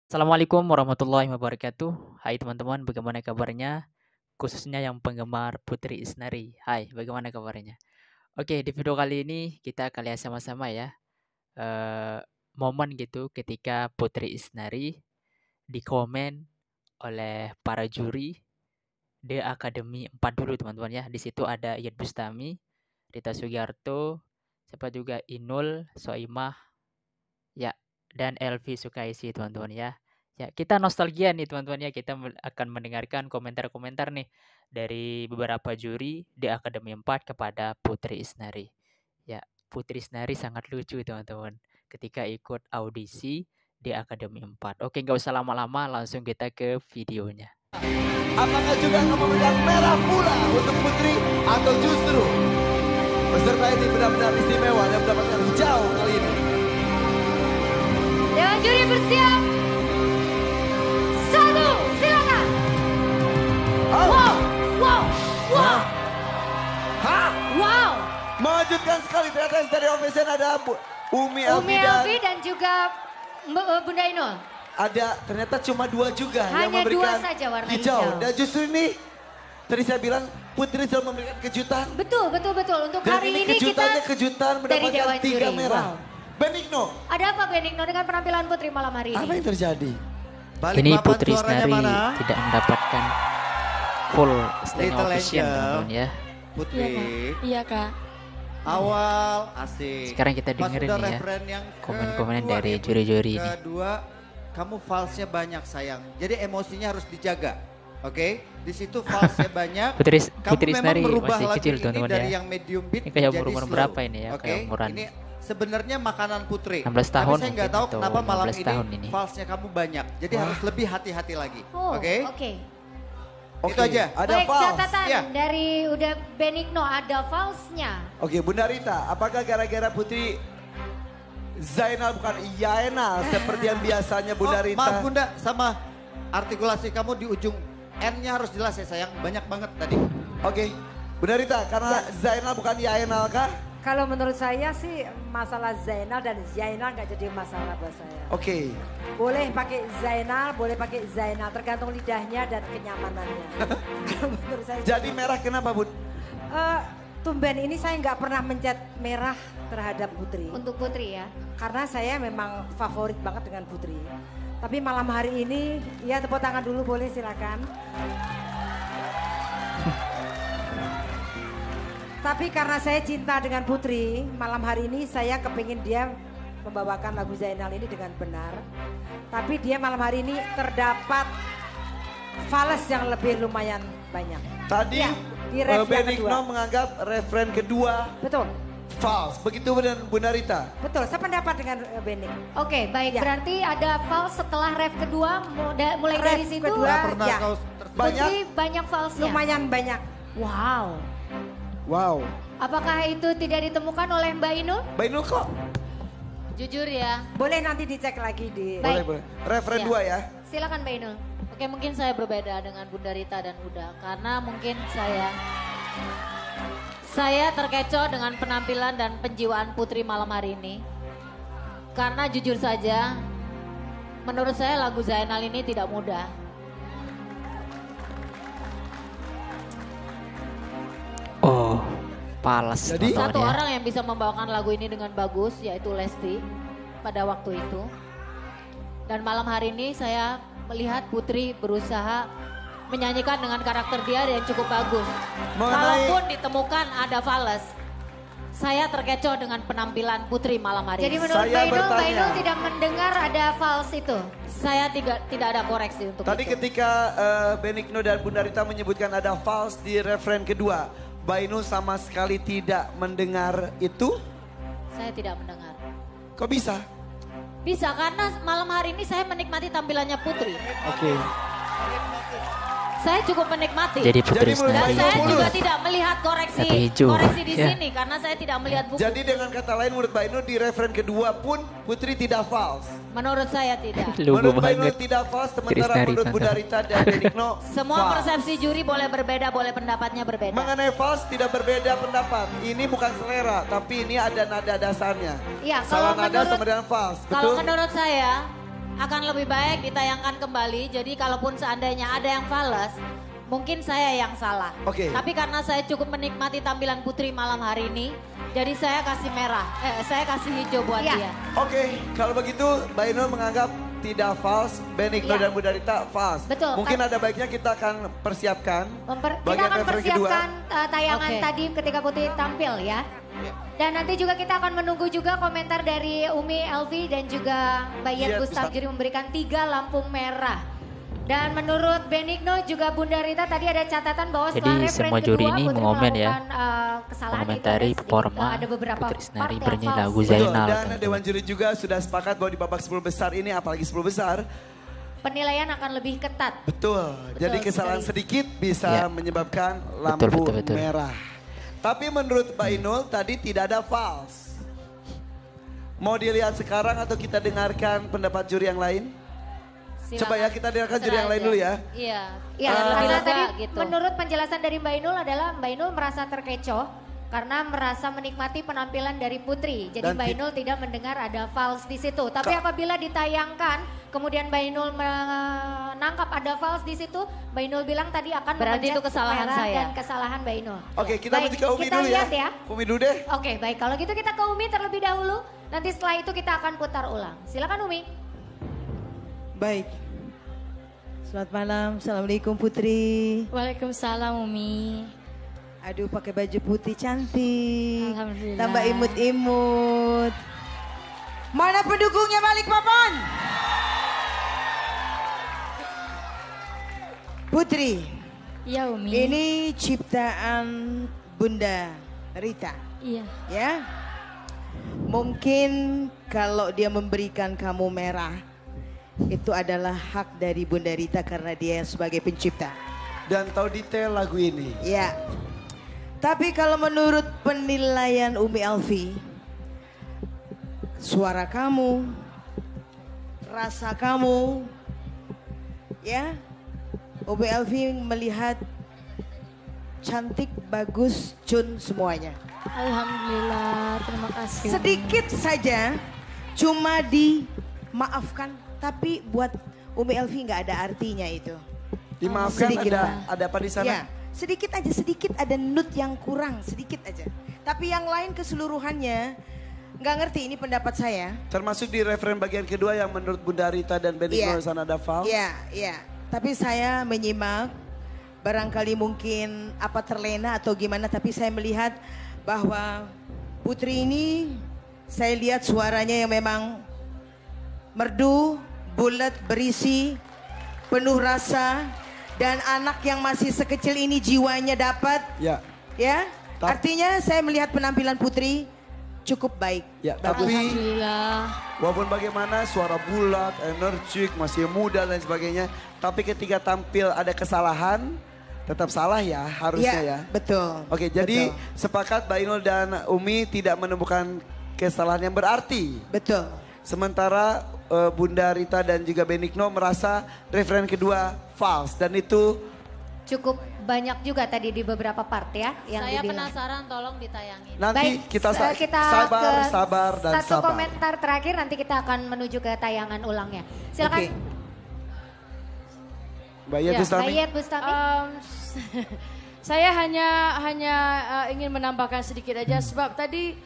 Assalamualaikum warahmatullahi wabarakatuh. Hai teman-teman, bagaimana kabarnya? Khususnya yang penggemar Putri Isnari. Hai, bagaimana kabarnya? Oke, di video kali ini kita akan lihat sama-sama ya. eh, Momen gitu ketika Putri Isnari dikomen oleh para juri di Akademi 4 dulu teman-teman ya. Di situ ada Iyeth Bustami, Rita Sugiarto, siapa juga Inul, Soimah, ya, dan Elvi Sukaisi teman-teman ya. Ya, kita nostalgia nih teman-teman ya. Kita akan mendengarkan komentar-komentar nih dari beberapa juri di Akademi 4 kepada Putri Isnari. Ya, Putri Isnari sangat lucu teman-teman ketika ikut audisi di Akademi 4. Oke, nggak usah lama-lama, langsung kita ke videonya. Apakah juga akan memberikan merah pula untuk Putri atau justru peserta ini benar-benar istimewa dan mendapatkan hijau kali ini? Dewan juri bersiap. Satu, silakan. Oh. Wow, wow, wow, Hah? wow. Mengejutkan sekali, ternyata dari Ovation ada Umi Umi Elvi dan Elvi dan juga Bunda Inul. ada ternyata cuma dua juga yang Hanya memberikan dua saja warna hijau. hijau. Dan justru ini tadi saya bilang Putri selalu memberikan kejutan. Betul, betul, betul. Untuk Dan hari ini ini kejutannya kita kejutan dari mendapatkan Dewan 3 Juri. merah. Wow. Benigno, Ada apa Benigno dengan penampilan Putri malam hari ini? apa yang terjadi? Ini Putri Isnari tidak mendapatkan full standing Little ovation Angel. teman-teman ya. Putri, Iya kak. awal asik. Sekarang kita Pas dengerin udah nih ya, referen yang komen-komen kedua dari nih, juri-juri ini. Kedua, kamu falsnya banyak sayang. Jadi emosinya harus dijaga. Oke, di situ falsnya banyak. Putri Kamu memang Isnari merubah masih lagu kecil ini teman-teman dari ya. yang medium beat Ini kayak menjadi umur slow. berapa ini ya? Oke, Kayak umuran ini sebenarnya makanan Putri. 16 tahun Tapi saya nggak mungkin tahu atau kenapa malam 15 tahun ini. falsnya kamu banyak. Jadi harus lebih hati-hati lagi. Oh, Oke? oke. Itu aja. Ada Baik, fals. catatan Iya. dari udah Benigno ada falsnya. Oke, Bunda Rita, apakah gara-gara Putri Zainal bukan Yaenal seperti yang biasanya Bunda Rita? Maaf Bunda, sama artikulasi kamu di ujung N-nya harus jelas ya sayang. Banyak banget tadi. Oke, Bunda Rita, karena Zainal bukan Yaenal kah? Kalau menurut saya sih masalah Zainal dan Zainal nggak jadi masalah buat saya. Oke, Boleh pakai Zainal, boleh pakai Zainal, tergantung lidahnya dan kenyamanannya. Kalau menurut saya. jadi merah kenapa Bun? Tumben ini saya nggak pernah mencet merah terhadap Putri. Untuk Putri ya. Karena saya memang favorit banget dengan Putri. Tapi malam hari ini, ya tepuk tangan dulu boleh silakan. Tapi karena saya cinta dengan Putri, malam hari ini saya kepingin dia membawakan lagu Zainal ini dengan benar. Tapi dia malam hari ini terdapat fals yang lebih lumayan banyak. Tadi Ya, di ref yang Benigno kedua. menganggap referen kedua Betul, false. Begitu dengan Bunda Rita? betul. Saya pendapat dengan Bening. Oke, baik. Ya. Berarti ada fals setelah ref kedua, mulai Ref dari situ. kedua. Nggak pernah ya. kau Banyak? Putri banyak falsnya. Lumayan banyak. Wow. Wow. Apakah itu tidak ditemukan oleh Mbak Inul? Benigno kok? Jujur ya, Boleh nanti dicek lagi di... Baik. Boleh. Referen Siap. dua ya? Silakan Mbak Inul. oke mungkin saya berbeda dengan Bunda Rita dan Huda karena mungkin saya terkecoh dengan penampilan dan penjiwaan Putri malam hari ini. Karena jujur saja, menurut saya lagu Zainal ini tidak mudah. Oh, palas. Jadi? teman-teman Satu ya. orang yang bisa membawakan lagu ini dengan bagus yaitu Lesti pada waktu itu. Dan malam hari ini saya melihat Putri berusaha menyanyikan dengan karakter dia yang cukup bagus. Mengenai- Kalaupun ditemukan ada fals, saya terkecoh dengan penampilan Putri malam hari Jadi ini. menurut Saya Mbak Inul, Mbak bertanya. Inul tidak mendengar ada fals itu. Saya tidak ada koreksi untuk Tadi itu. ketika Benigno dan Bunda Rita menyebutkan ada false di referen kedua, Bainu sama sekali tidak mendengar itu. Saya tidak mendengar. Kok bisa? Bisa karena malam hari ini saya menikmati tampilannya Putri. Oke. Saya cukup menikmati. Jadi Putri Jadi menurut Dan Mbak Isnari. saya Inul juga mulus. tidak melihat koreksi Satu hijau. di Ya. sini karena saya tidak melihat buku. Jadi dengan kata lain menurut Bainu di referen kedua pun Putri tidak false. Menurut saya tidak. Lugu Menurut Bainu banget. tidak false, sementara Isnari, menurut Bunda Rita dan Benigno Semua false. persepsi juri boleh berbeda, boleh pendapatnya berbeda. Mengenai false tidak berbeda pendapat. Ini bukan selera, tapi ini ada nada dasarnya. Iya, Salah kalau nada menurut- sama dengan false, Kalau betul? menurut saya, akan lebih baik ditayangkan kembali. Jadi kalaupun seandainya ada yang fals, mungkin saya yang salah. Oke. Tapi karena saya cukup menikmati tampilan Putri malam hari ini, jadi saya kasih merah. Saya kasih hijau buat Iya. dia. Oke, kalau begitu Mbak Inul menganggap tidak false, Benigno Iya. dan Bunda Rita false. Betul, Mungkin kan- ada baiknya kita akan persiapkan Kita bagian akan referee kedua. persiapkan tayangan Oke. tadi ketika Putri tampil ya. Dan nanti juga kita akan menunggu juga komentar dari Umi Elvi dan juga Mbak Yet Yet Gustaf. Gustaf. Jadi memberikan 3 lampu merah. Dan menurut Benigno juga Bunda Rita tadi ada catatan bahwa Jadi setelah referen semua juri kedua ini Putri mengomen ya, melakukan, kesalahan itu mengomentari ada sedikit, performa ada beberapa Putri Isnari part yang bernyanyi false. lagu Betul, Zainal. dan teman-teman. Dewan Juri juga sudah sepakat bahwa di babak 10 besar ini, apalagi 10 besar, Penilaian akan lebih ketat. betul. Jadi kesalahan sekali. sedikit bisa Ya. menyebabkan lampu betul. merah. Tapi menurut Mbak Inul tadi tidak ada false. Mau dilihat sekarang atau kita dengarkan pendapat juri yang lain? Silakan. Coba ya kita dengarkan juri yang lain Aja. dulu ya. Iya. Ya, Biar lebih karena lega tadi gitu. menurut penjelasan dari Mbak Inul adalah Mbak Inul merasa terkecoh karena merasa menikmati penampilan dari Putri. Jadi Dan Mbak Inul tidak mendengar ada false di situ. Tapi apabila ditayangkan, kemudian Mbak Inul menangkap ada false di situ, Mbak Inul bilang tadi akan Berarti memencet itu kesalahan merah saya. dan kesalahan Mbak Inul. Oke, kita Baik, menuju ke Umi kita dulu lihat ya. Umi dulu deh. Oke, baik. Kalau gitu kita ke Umi terlebih dahulu. Nanti setelah itu kita akan putar ulang. Silakan Umi. Baik. Selamat malam, Assalamualaikum Putri. Waalaikumsalam Umi. Aduh pakai baju putih cantik. Alhamdulillah. Tambah imut-imut. Mana pendukungnya Balik Papan? Putri, Iya Umi. ini ciptaan Bunda Rita. Iya. Ya. Mungkin kalau dia memberikan kamu merah, itu adalah hak dari Bunda Rita karena dia sebagai pencipta. Dan tahu detail lagu ini. Ya. Tapi kalau menurut penilaian Umi Elvi, suara kamu, rasa kamu, ya, Umi Elvi melihat cantik, bagus, cun semuanya. Alhamdulillah, terima kasih. Umi. Sedikit saja, cuma dimaafkan, tapi buat Umi Elvi nggak ada artinya itu. Dimaafkan Sedikit, Pak. ada apa di sana? Ya, sedikit aja, sedikit ada note yang kurang, sedikit aja. Tapi yang lain keseluruhannya nggak ngerti, ini pendapat saya. Termasuk di referen bagian kedua yang menurut Bunda Rita dan Benigno Iya. sana ada false. Iya, iya. Tapi saya menyimak, barangkali mungkin apa terlena atau gimana, tapi saya melihat bahwa Putri ini saya lihat suaranya yang memang merdu, bulat, berisi, penuh rasa, dan anak yang masih sekecil ini jiwanya dapat, Ya. ya. Ta- Artinya saya melihat penampilan Putri cukup baik. Ya, tapi Alhamdulillah. walaupun bagaimana suara bulat, energik, masih muda dan sebagainya. Tapi ketika tampil ada kesalahan, tetap salah ya harusnya ya. Betul. Oke, jadi betul, sepakat Mbak Inul dan Umi tidak menemukan kesalahan yang berarti. betul. Sementara Bunda Rita dan juga Benigno merasa referen kedua false. Dan itu Cukup banyak juga tadi di beberapa part ya yang Saya dibilang. penasaran, tolong ditayangin. nanti kita, kita sabar, ke sabar, dan satu sabar. komentar terakhir nanti kita akan menuju ke tayangan ulangnya. Silakan. Oke. Mbak Yet Ya, Bustami. Mbak Yet Bustami. Saya hanya ingin menambahkan sedikit aja sebab tadi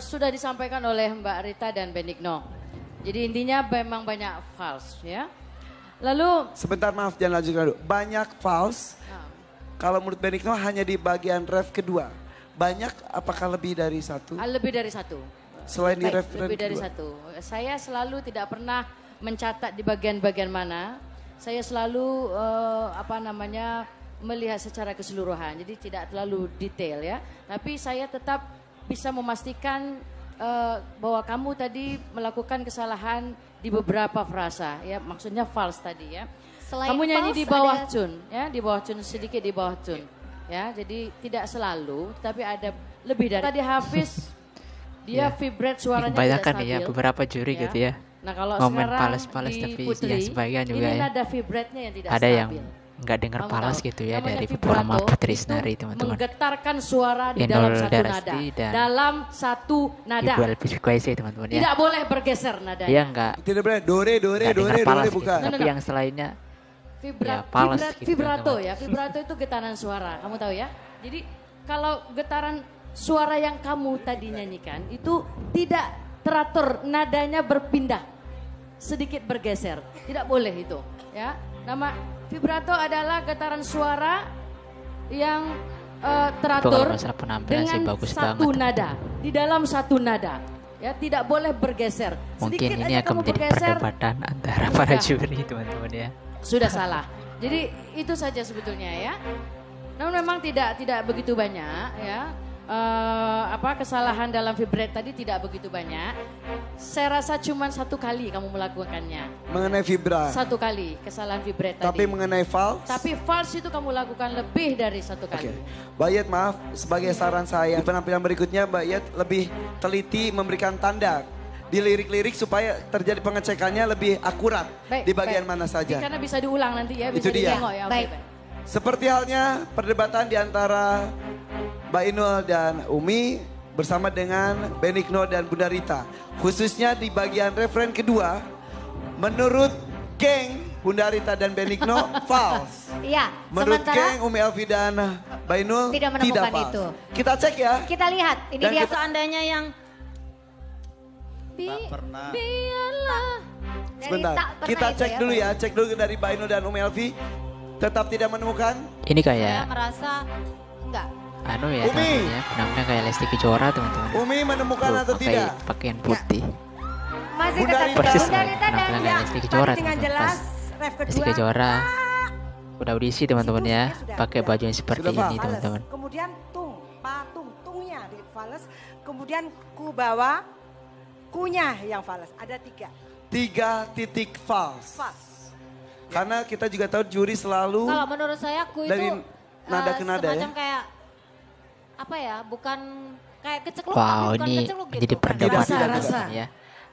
sudah disampaikan oleh Mbak Rita dan Benigno. Jadi intinya memang banyak false ya. Lalu Sebentar maaf jangan lanjutkan dulu. Banyak false. Kalau menurut Benigno hanya di bagian ref kedua. Banyak apakah lebih dari satu? lebih dari satu. Selain di Baik, referen lebih dari kedua. satu. Saya selalu tidak pernah mencatat di bagian-bagian mana. Saya selalu melihat secara keseluruhan. Jadi tidak terlalu detail ya. Tapi saya tetap bisa memastikan bahwa kamu tadi melakukan kesalahan di beberapa frasa ya. Maksudnya false tadi ya. Selain Kamu nyanyi false di bawah ada- tune ya, di bawah tune sedikit di bawah tune. Ya, jadi tidak selalu tapi ada lebih dari tadi Hafiz dia vibrate suaranya tidak Kebanyakan stabil. ya beberapa juri Ya. gitu ya. Nah kalau Momen sekarang pales-pales di tapi Putri, ya sebagian juga ini ya. nada vibratnya yang tidak Ada yang stabil. nggak dengar Kamu falas tahu, gitu ya namanya dari vibrato Purama Putri itu Isnari teman-teman. menggetarkan suara di Inul dalam satu nada. Daratista dan Dalam satu nada. Ibu Elvis Sukaisi teman-teman ya. Tidak boleh bergeser nadanya. Dia nggak Tidak boleh, dore, nggak dengar falas gitu. bukan. Tapi No. yang selainnya Vibra- ya, falas vibra- gitu, vibrato teman-teman. ya, vibrato itu getaran suara, kamu tahu ya. Jadi kalau getaran suara yang kamu tadi nyanyikan itu tidak teratur, nadanya berpindah, sedikit bergeser, tidak boleh itu. Ya, nama vibrato adalah getaran suara yang Itu teratur kalau masalah penampilan sih dengan bagus satu banget. nada, di dalam satu nada. Ya, tidak boleh bergeser. Mungkin Sedikit ini aja akan kamu menjadi bergeser, perdebatan antara para Udah. juri teman-teman ya. sudah salah. Jadi itu saja sebetulnya ya. Namun memang tidak begitu banyak ya. Kesalahan dalam vibrate tadi tidak begitu banyak. Saya rasa cuma satu kali kamu melakukannya. Mengenai vibra. Satu kali kesalahan vibrate tadi. Tapi mengenai false. Tapi false itu kamu lakukan lebih dari satu kali. Oke, Mbak Yet maaf, sebagai saran saya, di penampilan berikutnya Mbak Yet lebih teliti memberikan tanda di lirik-lirik supaya terjadi pengecekannya lebih akurat Baik, di bagian baik. mana saja. Karena bisa diulang nanti ya, Itu bisa dia. ditengok ya. Oke, Baik. baik. Seperti halnya perdebatan di antara Mbak Inul dan Umi bersama dengan Benigno dan Bunda Rita. Khususnya di bagian referen kedua, menurut geng Bunda Rita dan Benigno false. Iya, Menurut sementara geng Umi Elvi dan Mbak Inul Tidak menemukan false. itu. Kita cek ya. kita lihat, ini Dan dia kita- Seandainya yang pernah. biarlah dari Sebentar, tak pernah kita itu cek dulu ya. Cek dulu dari Mbak Inul dan Umi Elvi. Tetap tidak menemukan. Ini saya kayak merasa enggak. anu ya Umi. teman-teman ya. Penampilan kayak Lesti Kejora teman-teman. Umi menemukan Tuh, atau pakai tidak? pakaian putih. Masih Bunda tetap Rita. Persis Bunda kayak Rita dan penampilan kayak Lesti Tadi Kejora dengan teman-teman. jelas Pas ref Lesti kedua. Kejora udah audisi teman-teman ya. Sudah, Pakai sudah. baju yang seperti Sudah, Pak. ini Fales. teman-teman. Kemudian tungnya di fales. Kemudian ku bawa kunya yang fales. Ada 3. 3 titik false. False. Karena kita juga tahu juri selalu Kalau menurut saya aku itu dari nada ke nada semacam ya. kayak apa ya? Bukan kayak kecekluk, Wow, bukan ini kecekluk jadi gitu. perdebatan Tidak, teman-teman ya.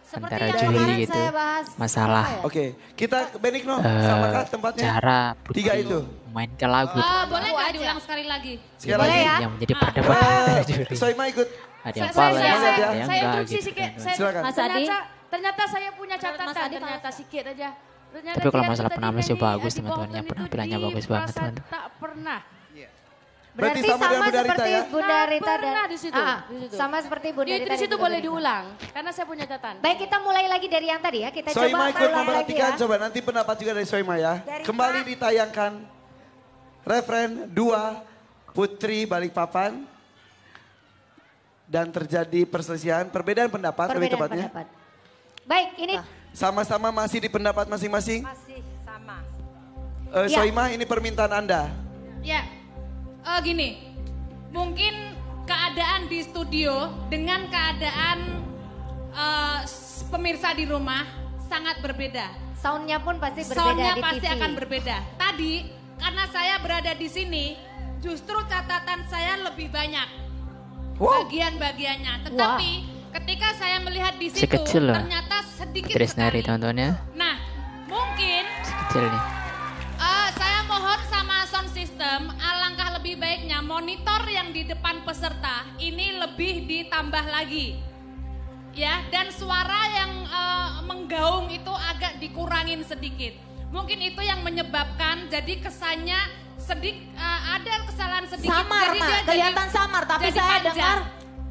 Seperti Antara yang juri kemarin gitu. saya bahas Masalah apa ya? Oke, kita ke Benigno eh, samakah tempatnya? cara Putri 3 itu. memainkan lagu Boleh nggak aja. diulang sekali lagi? Sekali Boleh lagi. ya? yang menjadi perdebatan antara juri. Soima ikut. Ada yang Saya- falas, saya- Semangat ya. ada yang Saya enggak instruksi gitu. sikit. teman-teman. Silakan. Mas Adi. Ternyata saya punya catatan, Mas Adi ternyata sikit aja. Ternyata Tapi kalau dia masalah tadi penampilan sih nyanyi, bagus, di teman-teman. Boston Yang itu penampilannya di bagus banget, Prasa teman-teman. Tak pernah. Berarti Berarti sama sama, dengan Bunda Rita seperti ya? Bunda Tak Rita dan pernah di situ, di situ. sama seperti Bunda Di Rita. dan situ juga boleh Bunda Rita. diulang, karena saya punya catatan. Baik, kita mulai lagi dari yang tadi ya. Kita Soima coba ikut ulang lagi memperhatikan, ya. coba nanti pendapat juga dari Soima ya. Dari Kembali Pak. ditayangkan referen 2 Putri Balikpapan. Dan terjadi perselisihan, perbedaan pendapat lebih Perbedaan tepatnya. pendapat. Baik, ini Sama-sama masih di pendapat masing-masing. Masih sama. Ya. Soima ini permintaan Anda. Ya, gini. Mungkin keadaan di studio dengan keadaan pemirsa di rumah sangat berbeda. soundnya pun pasti berbeda Soundnya di pasti TV. akan berbeda. Tadi karena saya berada di sini, justru catatan saya lebih banyak Wow. bagian-bagiannya. Tetapi ketika saya melihat di situ, Sekecil loh. ternyata sedikit Putri Isnari sekali. teman-teman ya. Nah, mungkin Sekecil nih. saya mohon sama sound system, alangkah lebih baiknya monitor yang di depan peserta ini lebih ditambah lagi. Ya, dan suara yang menggaung itu agak dikurangin sedikit. Mungkin itu yang menyebabkan jadi kesannya ada kesalahan sedikit. Samar, jadi Mak. dia Kelihatan samar, tapi jadi saya panjang. dengar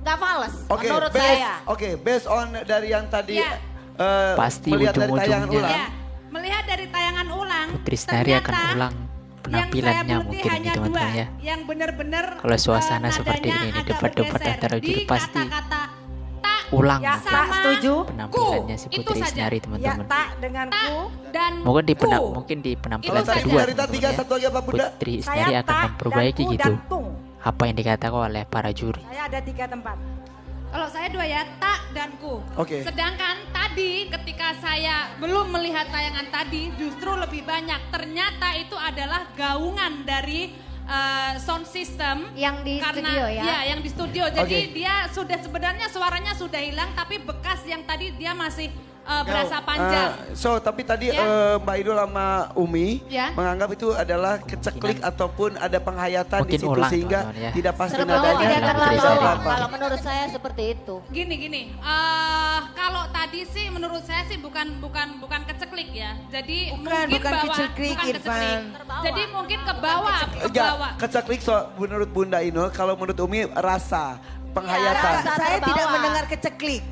nggak fals. Oke, Menurut based, saya. oke, based on dari yang tadi Ya. melihat Pasti dari ujung-ujungnya. tayangan ulang. Ya, melihat dari tayangan ulang, Putri Isnari akan ternyata ulang penampilannya mungkin ini teman-teman ya. Yang benar-benar Kalau suasana seperti nadanya ini, agak debat-debat bergeser. antara juri Di pasti kata-kata tak ulang Ya, gitu. tak sama setuju. penampilannya si itu Putri saja. Isnari Ya, teman-teman. tak denganku. dan Mungkin di ku. mungkin di penampilan Itu saja. kedua Bunda Rita, teman-teman 3, ya. 1 lagi apa Bunda? Putri Saya Isnari akan tak memperbaiki dan ku gitu dan tung. apa yang dikatakan oleh para juri. Saya ada 3 tempat. Kalau saya 2 ya, tak dan ku. Oke. Sedangkan tadi ketika saya belum melihat tayangan tadi justru lebih banyak. Ternyata itu adalah gaungan dari sound system. Yang di studio ya. Iya, yang di studio. Jadi Oke. dia sudah sebenarnya suaranya sudah hilang tapi bekas yang tadi dia masih berasa panjang. Tapi tadi Ya. Mbak Inul sama Umi Ya. menganggap itu adalah keceklik ataupun ada penghayatan di Mungkin situ ulang, sehingga teman-teman, ya. tidak pasti Terbawa, nadanya. tidak terlalu. Tidak apa-apa. Kalau menurut saya seperti itu. Gini, kalau tadi sih menurut saya sih bukan keceklik ya. Jadi mungkin bukan bawah, keceklik, bukan keceklik. Irfan. Jadi mungkin ke bawah, Enggak, keceklik menurut Bunda Inul, kalau menurut Umi rasa, penghayatan. rasa. Saya tidak terbawa. mendengar keceklik.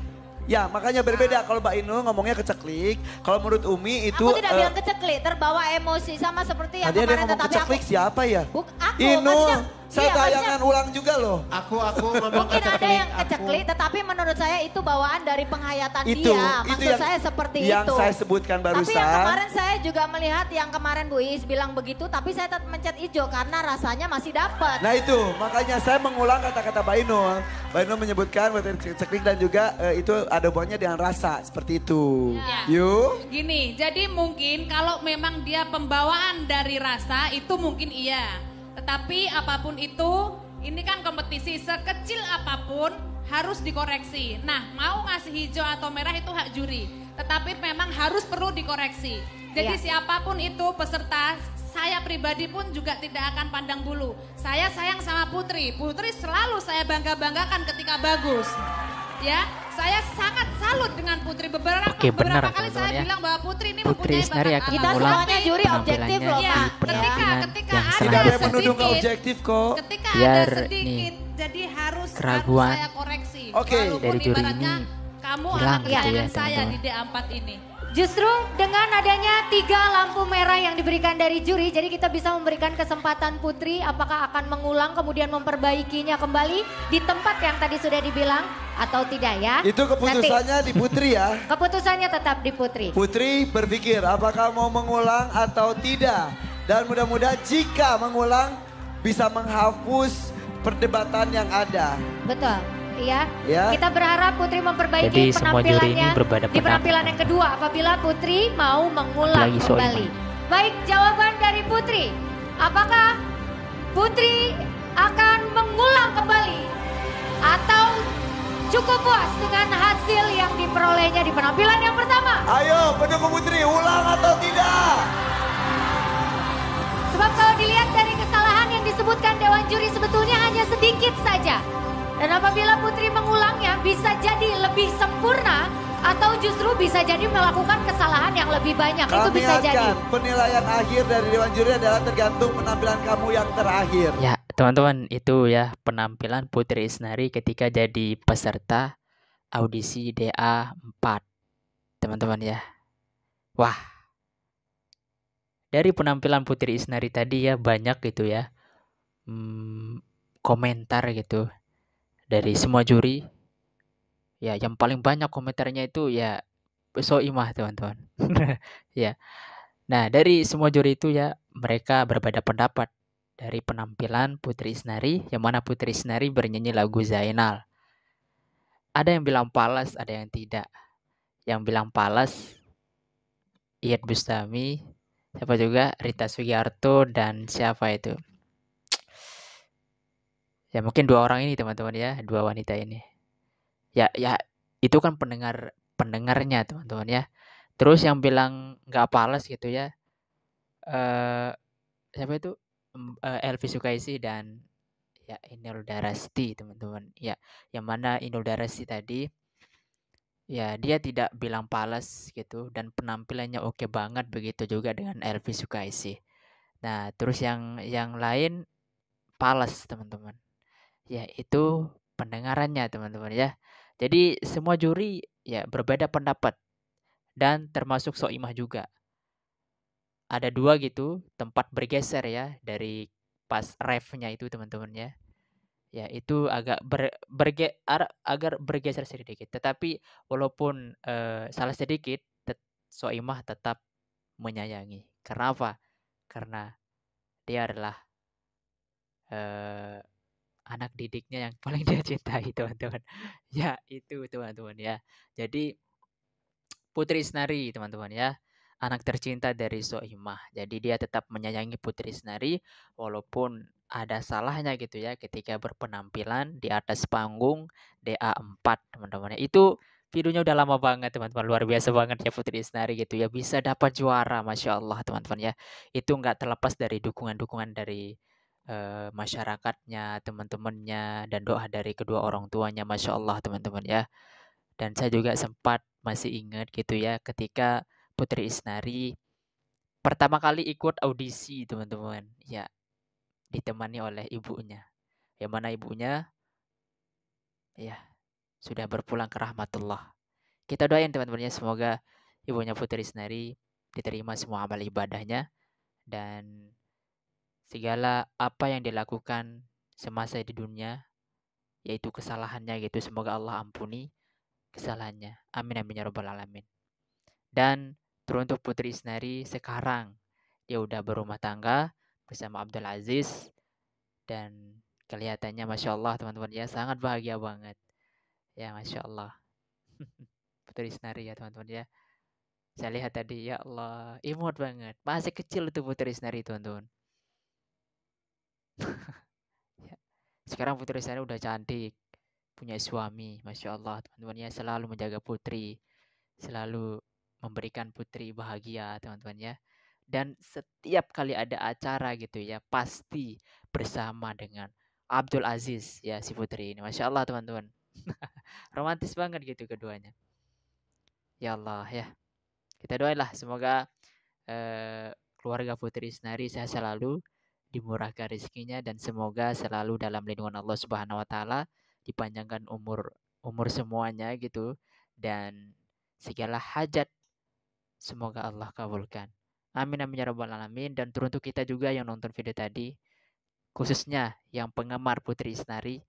Ya, makanya berbeda. Kalau Mbak Inul ngomongnya keceklik, kalau menurut Umi itu Aku tidak bilang keceklik, terbawa emosi sama seperti yang tadi ada yang kemarin ngomong tetapi keceklik siapa ya? aku Inul, maksudnya- saya iya, tayangan ulang juga loh. Aku ngomong mungkin ada keceklik. yang keceklik tetapi menurut saya itu bawaan dari penghayatan Itu, dia. itu Maksud yang- saya seperti yang itu. saya sebutkan Tapi yang barusan. kemarin saya juga melihat yang kemarin Bu Iis bilang begitu tapi saya tetap mencet hijau karena rasanya masih dapat. Nah itu, makanya saya mengulang kata-kata Mbak Inul. Mbak Inul menyebutkan keceklik dan juga itu ada hubungannya dengan rasa, seperti itu. Ya. Yuk. Gini, jadi mungkin kalau memang dia pembawaan dari rasa itu mungkin iya. Tetapi apapun itu, ini kan kompetisi, sekecil apapun harus dikoreksi. Nah, mau ngasih hijau atau merah itu hak juri. Tetapi memang harus perlu dikoreksi. Jadi siapapun itu peserta, saya pribadi pun juga tidak akan pandang bulu. Saya sayang sama Putri. Putri selalu saya bangga-banggakan ketika bagus. Ya, saya sangat salut dengan Putri. Beberapa Oke, benar, kali teman-teman saya ya. bilang bahwa Putri ini Putri mempunyai Isnari bakat akan Kita alam. mengulang semuanya juri objektif loh penampilannya Pak. di penampilan ketika yang ada Tidak ada yang sedikit, menuduh nggak objektif kok. Ketika Biar ada sedikit, nih, jadi harus keraguan saya koreksi. Oke. Walaupun dari juri ibaratnya ini kamu hilang anak gitu ya, kesayangan saya teman-teman. di D4 ini. Justru dengan adanya 3 lampu merah yang diberikan dari juri, jadi kita bisa memberikan kesempatan Putri apakah akan mengulang kemudian memperbaikinya kembali di tempat yang tadi sudah dibilang atau tidak ya. Itu keputusannya di Putri ya. Keputusannya tetap di Putri. Putri berpikir apakah mau mengulang atau tidak. Dan mudah-mudahan jika mengulang bisa menghapus perdebatan yang ada. Betul. Iya. Ya. Kita berharap Putri memperbaiki Jadi semua juri ini penampilannya berbeda di penampilan yang kedua apabila Putri mau mengulang Apalagi Soimah. kembali. Baik, jawaban dari Putri. Apakah Putri akan mengulang kembali atau cukup puas dengan hasil yang diperolehnya di penampilan yang pertama? Ayo pendukung Putri ulang atau tidak? Sebab kalau dilihat dari kesalahan yang disebutkan Dewan Juri sebetulnya hanya sedikit saja. Dan apabila Putri mengulangnya bisa jadi lebih sempurna atau justru bisa jadi melakukan kesalahan yang lebih banyak. Itu Kami bisa jadi. akan penilaian akhir dari Dewan Juri adalah tergantung penampilan kamu yang terakhir. Ya, teman-teman, itu ya penampilan Putri Isnari ketika jadi peserta audisi DA 4. Teman-teman ya. Wah. Dari penampilan Putri Isnari tadi ya banyak gitu ya. Komentar gitu dari semua juri. Ya, yang paling banyak komentarnya itu ya Soimah, teman-teman. Ya. Nah, dari semua juri itu ya mereka berbeda pendapat dari penampilan Putri Isnari, yang mana Putri Isnari bernyanyi lagu Zainal. Ada yang bilang palas, ada yang tidak. Yang bilang palas Iyeth Bustami, siapa juga Rita Sugiarto dan siapa itu? Ya mungkin 2 orang ini teman-teman ya, 2 wanita ini. Ya itu kan pendengarnya teman-teman ya. Terus yang bilang nggak palas gitu ya. Siapa itu? Elvi Sukaisi dan ya Inul Darasti teman-teman. Ya, yang mana Inul Darasti tadi ya dia tidak bilang palas gitu dan penampilannya oke banget, begitu juga dengan Elvi Sukaisi. Nah, terus yang lain palas teman-teman. Ya, itu pendengarannya teman-teman ya. Jadi semua juri ya berbeda pendapat dan termasuk Soimah juga. Ada 2 gitu tempat bergeser ya dari pas refnya itu teman-teman ya. Ya itu agak agar bergeser sedikit. Tetapi walaupun salah sedikit, Soimah tetap menyayangi. Karena apa? Karena dia adalah anak didiknya yang paling dia cintai teman-teman. Ya itu teman-teman ya. Jadi Putri Isnari teman-teman ya, anak tercinta dari Soimah. Jadi dia tetap menyayangi Putri Isnari walaupun ada salahnya gitu ya ketika berpenampilan di atas panggung DA 4 teman-teman. Itu videonya udah lama banget teman-teman, luar biasa banget ya Putri Isnari gitu ya, bisa dapat juara, Masya Allah teman-teman ya. Itu nggak terlepas dari dukungan-dukungan dari masyarakatnya, teman-temannya, dan doa dari kedua orang tuanya, Masya Allah teman-teman ya. Dan saya juga sempat masih ingat gitu ya, ketika Putri Isnari pertama kali ikut audisi teman-teman, ya ditemani oleh ibunya. Yang mana ibunya ya sudah berpulang ke rahmatullah. Kita doain teman-teman ya, semoga ibunya Putri Isnari diterima semua amal ibadahnya dan segala apa yang dilakukan semasa di dunia, yaitu kesalahannya gitu, semoga Allah ampuni kesalahannya. Amin amin ya rabbal alamin. Dan teruntuk Putri Isnari sekarang, dia udah berumah tangga bersama Abdul Aziz dan kelihatannya Masya Allah teman-teman ya, sangat bahagia banget. Ya Masya Allah. Putri Isnari ya teman-teman ya. Saya lihat tadi, ya Allah, imut banget. Masih kecil itu Putri Isnari teman-teman. Ya. Sekarang Putri Isnari udah cantik, punya suami, Masya Allah teman-teman ya, selalu menjaga Putri, selalu memberikan Putri bahagia teman-teman ya. Dan setiap kali ada acara gitu ya, pasti bersama dengan Abdul Aziz ya si Putri ini, Masya Allah teman-teman. Romantis banget gitu keduanya. Ya Allah ya, kita doainlah semoga keluarga Putri Isnari sehat selalu, dimurahkan rezekinya, dan semoga selalu dalam lindungan Allah Subhanahu wa taala, dipanjangkan umur semuanya gitu, dan segala hajat semoga Allah kabulkan. Amin amin ya rabbal alamin. Dan teruntuk kita juga yang nonton video tadi, khususnya yang penggemar Putri Isnari,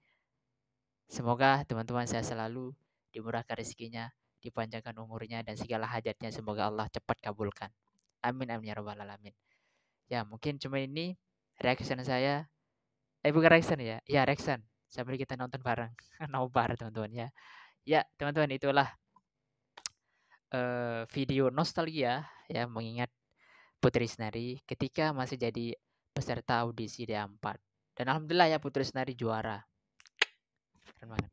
semoga teman-teman sehat selalu, dimurahkan rezekinya, dipanjangkan umurnya, dan segala hajatnya semoga Allah cepat kabulkan. Amin amin ya rabbal alamin. Ya mungkin cuma ini reaction saya. Bukan reaction ya, ya reaction sambil kita nonton bareng. Nobar teman-teman ya. Ya teman-teman, itulah video nostalgia ya, mengingat Putri Isnari ketika masih jadi peserta audisi D4. Dan alhamdulillah ya Putri Isnari juara. Keren banget.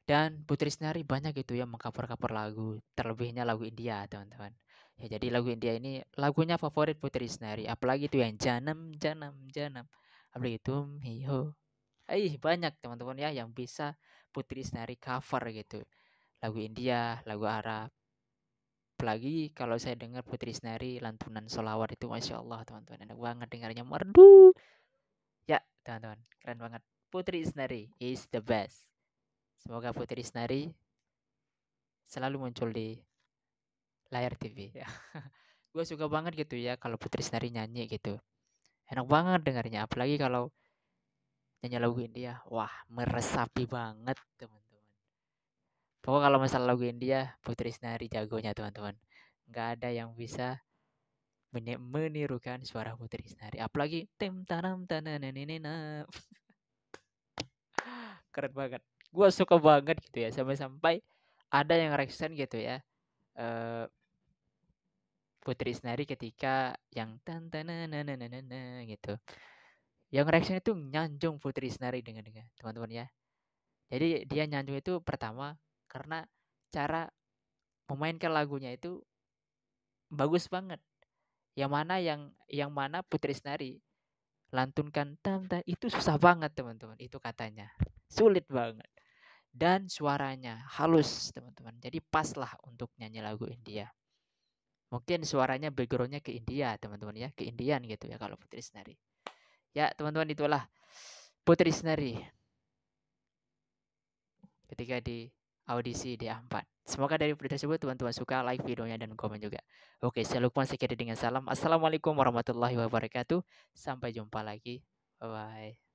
Dan Putri Isnari banyak gitu ya mengcover-cover lagu, terlebihnya lagu India teman-teman. Ya jadi lagu India ini lagunya favorit Putri Isnari, apalagi itu yang Janam Janam Janam, apalagi Tum Hiho. Banyak teman-teman ya yang bisa Putri Isnari cover gitu. Lagu India, lagu Arab. Apalagi kalau saya dengar Putri Isnari lantunan sholawat itu, Masya Allah teman-teman, enak banget dengarnya, merdu. Ya teman-teman, keren banget. Putri Isnari is the best. Semoga Putri Isnari selalu muncul di layar TV ya. Gue suka banget gitu ya kalau Putri Isnari nyanyi gitu. Enak banget dengarnya, apalagi kalau nyanyi lagu India. Wah, meresapi banget teman-teman. Pokoknya kalau masalah lagu India, Putri Isnari jagonya teman-teman. Nggak ada yang bisa menirukan suara Putri Isnari. Apalagi tim tanam tanananina. Keren banget. Gue suka banget gitu ya. Sampai-sampai ada yang reaction gitu ya. Putri Isnari ketika yang tan tanananana gitu. Yang reaction itu nyanjung Putri Isnari dengan teman-teman ya. Jadi dia nyanjung itu pertama karena cara memainkan lagunya itu bagus banget. Yang mana Putri Isnari lantunkan tam itu susah banget teman-teman, itu katanya. Sulit banget. Dan suaranya halus teman-teman. Jadi pas lah untuk nyanyi lagu India. Mungkin suaranya backgroundnya ke India teman-teman ya, ke Indian gitu ya kalau Putri Isnari. Ya teman-teman, itulah Putri Isnari ketika di audisi D4. Semoga dari video tersebut teman-teman suka, like videonya dan komen juga. Oke, saya Lukman, sekian dengan salam. Assalamualaikum warahmatullahi wabarakatuh. Sampai jumpa lagi. Bye-bye.